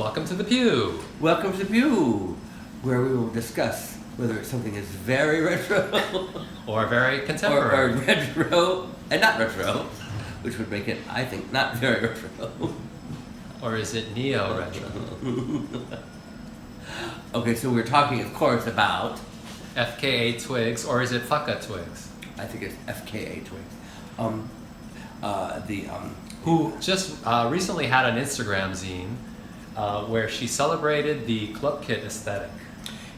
Welcome to the Peew. Welcome to the Peew, where we will discuss whether something is very retro or very contemporary. Or retro and not retro, which would make it, I think, not very retro. Or is it neo-retro? Okay, so we're talking, of course, about FKA Twigs, or is it FKA Twigs? I think it's FKA Twigs. Who just recently had an Instagram zine where she celebrated the club kit aesthetic.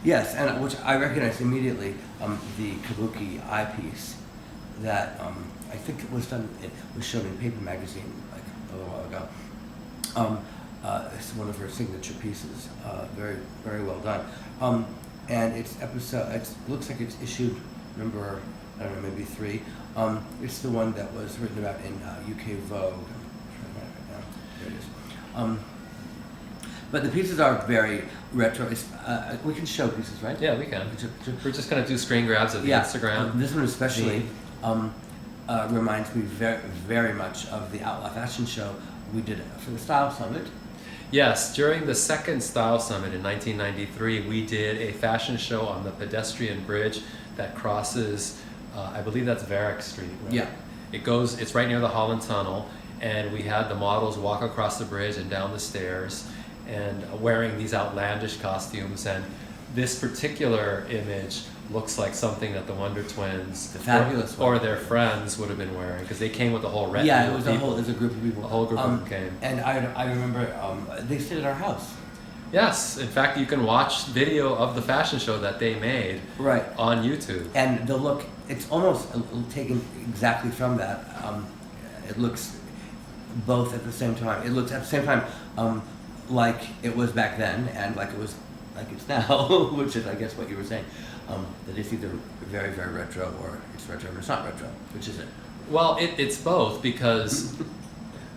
Yes, and which I recognized immediately, the kabuki eyepiece that I think it was shown in Paper Magazine like a little while ago. It's one of her signature pieces, very, very well done. And it looks like it's issued number, I don't know, maybe 3. It's the one that was written about in UK Vogue. There it is. But the pieces are very retro. We can show pieces, right? Yeah, we can. We're just going to do screen grabs of the Instagram. This one especially reminds me very, very much of the Outlaw Fashion Show we did for the Style Summit. Yes, during the second Style Summit in 1993, we did a fashion show on the pedestrian bridge that crosses, I believe that's Varick Street. Right? Yeah. It's right near the Holland Tunnel, and we had the models walk across the bridge and down the stairs, and wearing these outlandish costumes. And this particular image looks like something that the Wonder Twins, the fabulous or their friends would have been wearing, because they came with a whole retinue. Yeah, it was a group of people. A whole group of them came. And I remember they stayed at our house. Yes, in fact, you can watch video of the fashion show that they made on YouTube. And the look, it's almost taken exactly from that. It looks both at the same time. It looks at the same time like it was back then and like it was like it's now, which is, I guess, what you were saying. That it's either very, very retro or it's retro or it's not retro. Which is it? Well, it's both, because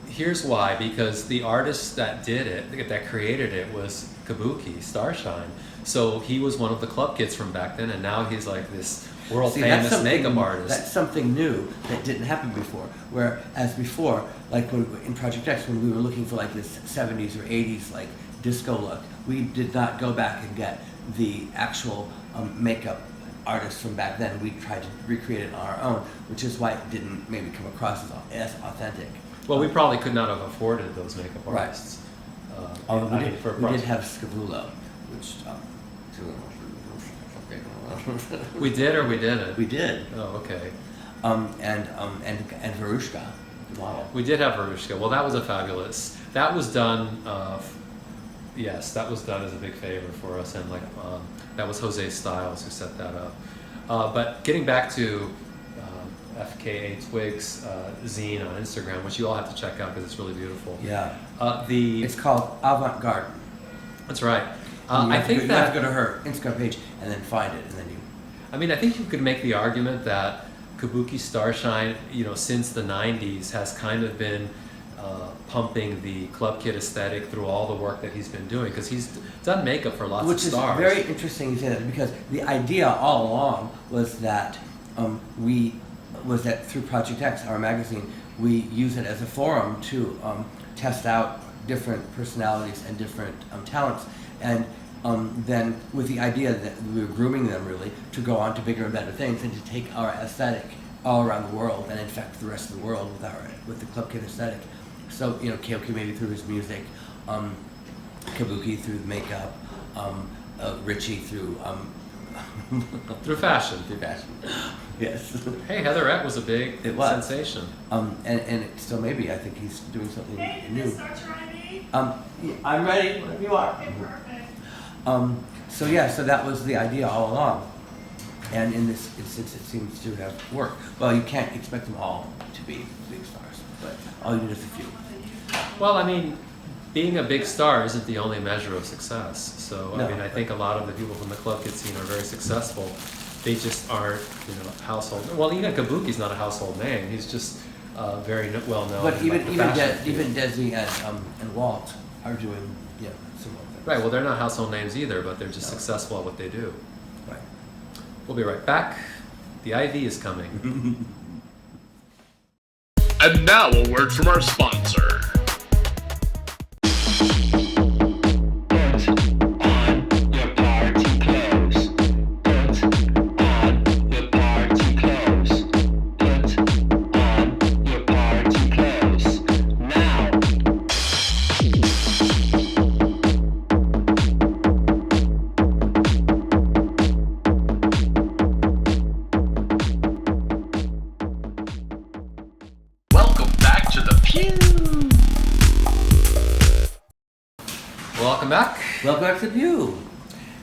here's why. Because the artist that did it, that created it, was Kabuki Starshine. So he was one of the club kids from back then, and now he's like this world famous makeup artist. That's something new that didn't happen before. Whereas before, like in Project X, when we were looking for like this 70s or 80s like disco look, we did not go back and get the actual makeup artists from back then. We tried to recreate it on our own, which is why it didn't maybe come across as authentic. Well, we probably could not have afforded those makeup artists. Although we did have Skroddleface, which we did or we didn't? We did. Oh, okay. And Verushka, the model. We did have Verushka. Well, that was that was done. Yes, that was done as a big favor for us, and that was Jose Styles who set that up. But getting back to FKA Twigs zine on Instagram, which you all have to check out because it's really beautiful. Yeah. It's called Avant-Garde. That's right. You have to go to her Instagram page and then find it, and then you. I mean, I think you could make the argument that Kabuki Starshine, since the 90s, has kind of been pumping the club kid aesthetic through all the work that he's been doing, because he's done makeup for lots of stars. Which is very interesting you say that, because the idea all along was that through Project X, our magazine, we use it as a forum to test out different personalities and different talents, and then with the idea that we were grooming them really to go on to bigger and better things, and to take our aesthetic all around the world and infect the rest of the world with the club kid aesthetic. So, Keoki maybe through his music, Kabuki through the makeup, Richie through through fashion. Yes. Hey, Heatherette was a big sensation. And still maybe, I think he's doing something new. Hey, start your ID? I'm ready, whenever you are. Okay, perfect. So that was the idea all along. And in this instance, it seems to have worked. Well, you can't expect them all to be big stars, but all you need is a few. Well, I mean, being a big star isn't the only measure of success. So, I mean, I think a lot of the people from the club kid scene are very successful. They just aren't, household. Well, even Kabuki's not a household name. He's just very well known. But even Desi and Walt are doing similar things. Right. Well, they're not household names either, but they're just successful at what they do. Right. We'll be right back. The IV is coming. And now a word from our sponsor. Welcome back. Welcome back to Peeew.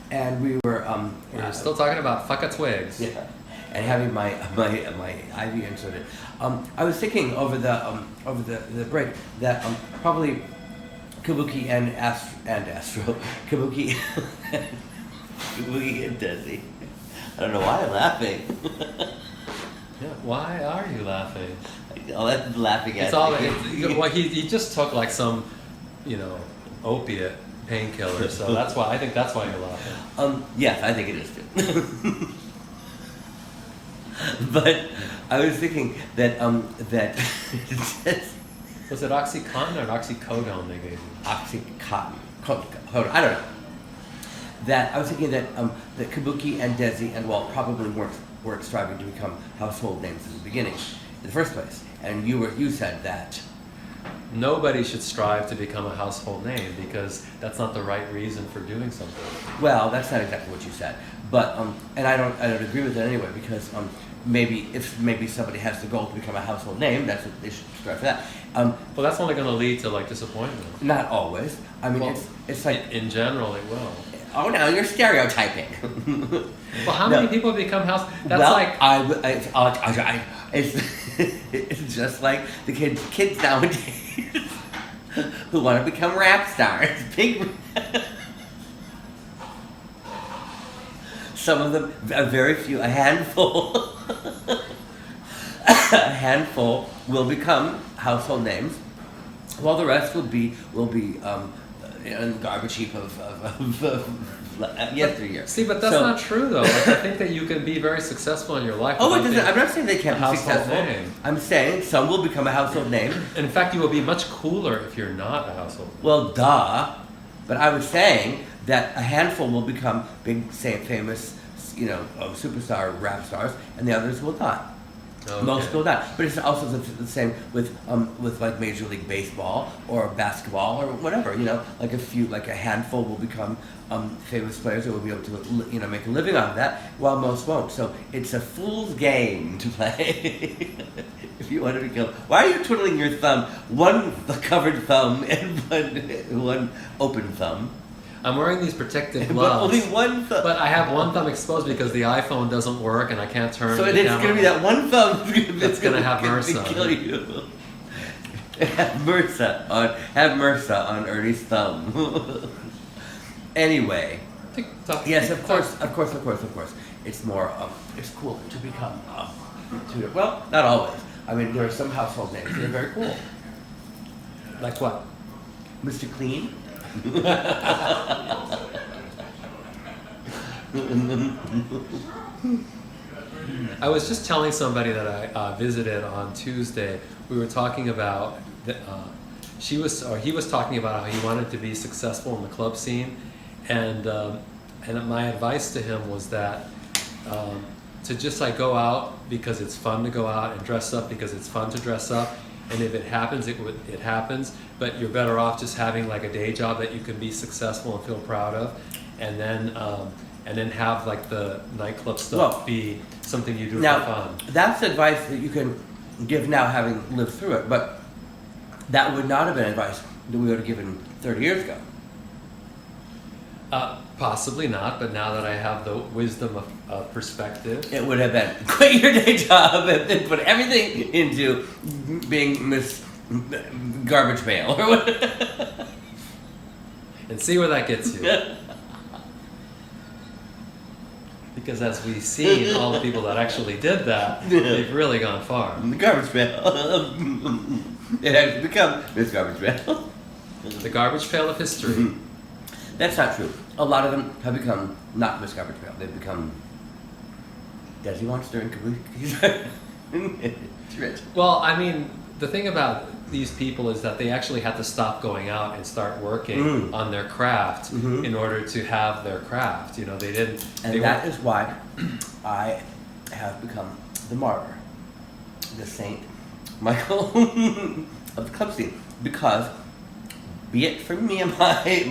And we were We're still talking about FKA Twigs. yeah, and having my IV inserted. I was thinking over the break that probably Kabuki and Astro Kabuki Kabuki and Desi. I don't know why I'm laughing. Yeah, why are you laughing? Oh, that's laughing at It's all. me. Well, he just took like some, opiate painkiller, so that's why I think that's why you're laughing. Yes, I think it is too. But I was thinking that Was it OxyContin or oxycodone they gave you? Oxycontin. I don't know. That I was thinking that that Kabuki and Desi and Walt probably weren't striving to become household names in the beginning, in the first place. And you said that. Nobody should strive to become a household name because that's not the right reason for doing something. Well, that's not exactly what you said, but and I don't agree with that anyway because maybe somebody has the goal to become a household name, that's what they should strive for that. Well, that's only going to lead to like disappointment. Not always. I mean, Well, it's like in general it will. oh no, you're stereotyping. Well, how many people become house? That's well, like it's just like the kids nowadays who want to become rap stars. Some of them, a handful will become household names, while the rest will be in the garbage heap of yesteryear. See, but that's not true though. Like, I think that you can be very successful in your life. Oh, it without doesn't. I'm not saying they can't a be household successful. name. I'm saying some will become a household name. In fact, you will be much cooler if you're not a household name. Well, duh. But I was saying that a handful will become big, famous, superstar rap stars, and the others will not. Okay. Most will not. But it's also the same with like Major League Baseball or basketball or whatever. Like a handful will become famous players who will be able to make a living out of that, while most won't. So it's a fool's game to play. If you want to become, why are you twiddling your thumb? One covered thumb and one open thumb. I'm wearing these protective But gloves. only one thumb. But I have one thumb exposed because the iPhone doesn't work and I can't turn So the it's camera. going to be that one thumb That's gonna have MRSA. kill you. Have MRSA on Ernie's thumb. Anyway, Tick-tock, yes, of tick-tock. course. It's more, it's cool to become, well, not always. I mean, there are some household names that are very cool. Like what? Mr. Clean. I was just telling somebody that I visited on Tuesday. We were talking about he was talking about how he wanted to be successful in the club scene, and my advice to him was that to just like go out because it's fun to go out and dress up because it's fun to dress up, and if it happens, it happens. But you're better off just having like a day job that you can be successful and feel proud of, and then have like the nightclub stuff be something you do Now, for fun. that's advice that you can give now, having lived through it. But that would not have been advice that we would have given 30 years ago. Possibly not, but now that I have the wisdom of perspective, It would have been quit your day job and then put everything into being Miss Garbage Pail or what. and see where that gets you. Because as we've seen, all the people that actually did that, they've really gone far. The Garbage Pail. It has become Miss Garbage Pail. The garbage pail of history. That's not true. A lot of them have become not Miss Garbage Pail. They've become Desi Monster and Kabuki. It's rich. Well, I mean, the thing about these people is that they actually had to stop going out and start working on their craft in order to have their craft. They didn't. And that is why I have become the martyr, the Saint Michael of the club scene. Because, be it for me and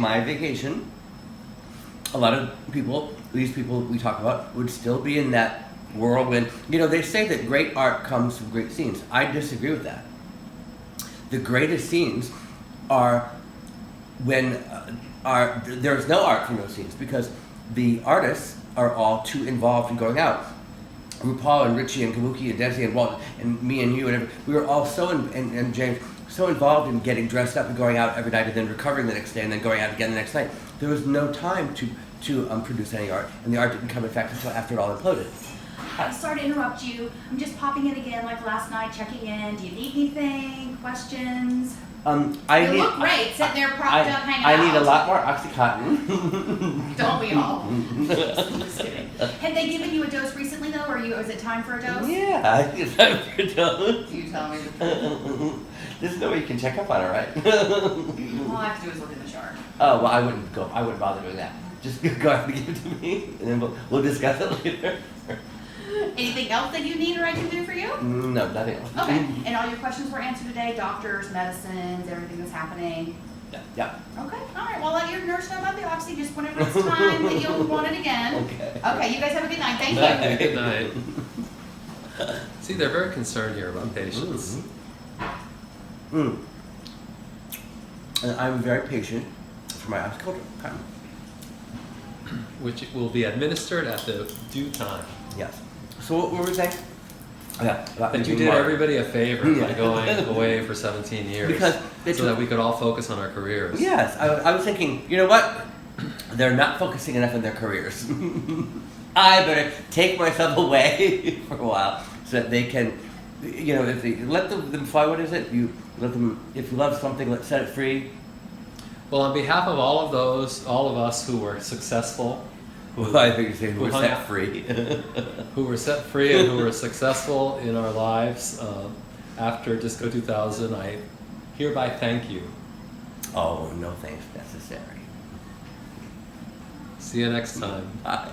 my vacation, a lot of people, these people we talk about, would still be in that whirlwind. They say that great art comes from great scenes. I disagree with that. the greatest scenes are when there's no art from those scenes because the artists are all too involved in going out. RuPaul and Richie and Kabuki and Desi and Walt and me and you and everyone, we were all so and James so involved in getting dressed up and going out every night and then recovering the next day and then going out again the next night. There was no time to produce any art, and the art didn't come in fact until after it all imploded. I'm sorry to interrupt you. I'm just popping in again like last night, checking in. Do you need anything? Questions? You look great, sitting there propped up, hanging out. I need a lot more Oxycontin. Don't we all? I'm just kidding. Have they given you a dose recently though, or is it time for a dose? Yeah, I think it's time for a dose. You tell me the truth. There's no way you can check up on it, right? All I have to do is look in the chart. Oh, well, I wouldn't bother doing that. Just go ahead and give it to me, and then we'll discuss it later. Anything else that you need or I can do for you? No, nothing else. Okay. And all your questions were answered today? Doctors, medicines, everything that's happening? Yeah. Okay. All right. Well, let your nurse know about the oxy just whenever it's time that you'll want it again. Okay. Okay. You guys have a good night. Thank you. Good night. See, they're very concerned here about patients. And I'm very patient for my Oxycontin. Which will be administered at the due time. Yes. So what were we saying? Yeah. That you did everybody a favor by going away for 17 years. Because so that we could all focus on our careers. Yes. I was thinking, you know what? They're not focusing enough on their careers. I better take myself away for a while so that they can, you know, if they let them fly. What is it? You let them. If you love something, let's set it free. Well, on behalf of all of us who were successful, I think you say who were set free, who were set free and who were successful in our lives after Disco 2000, I hereby thank you. Oh, no thanks necessary. See you next time. Bye.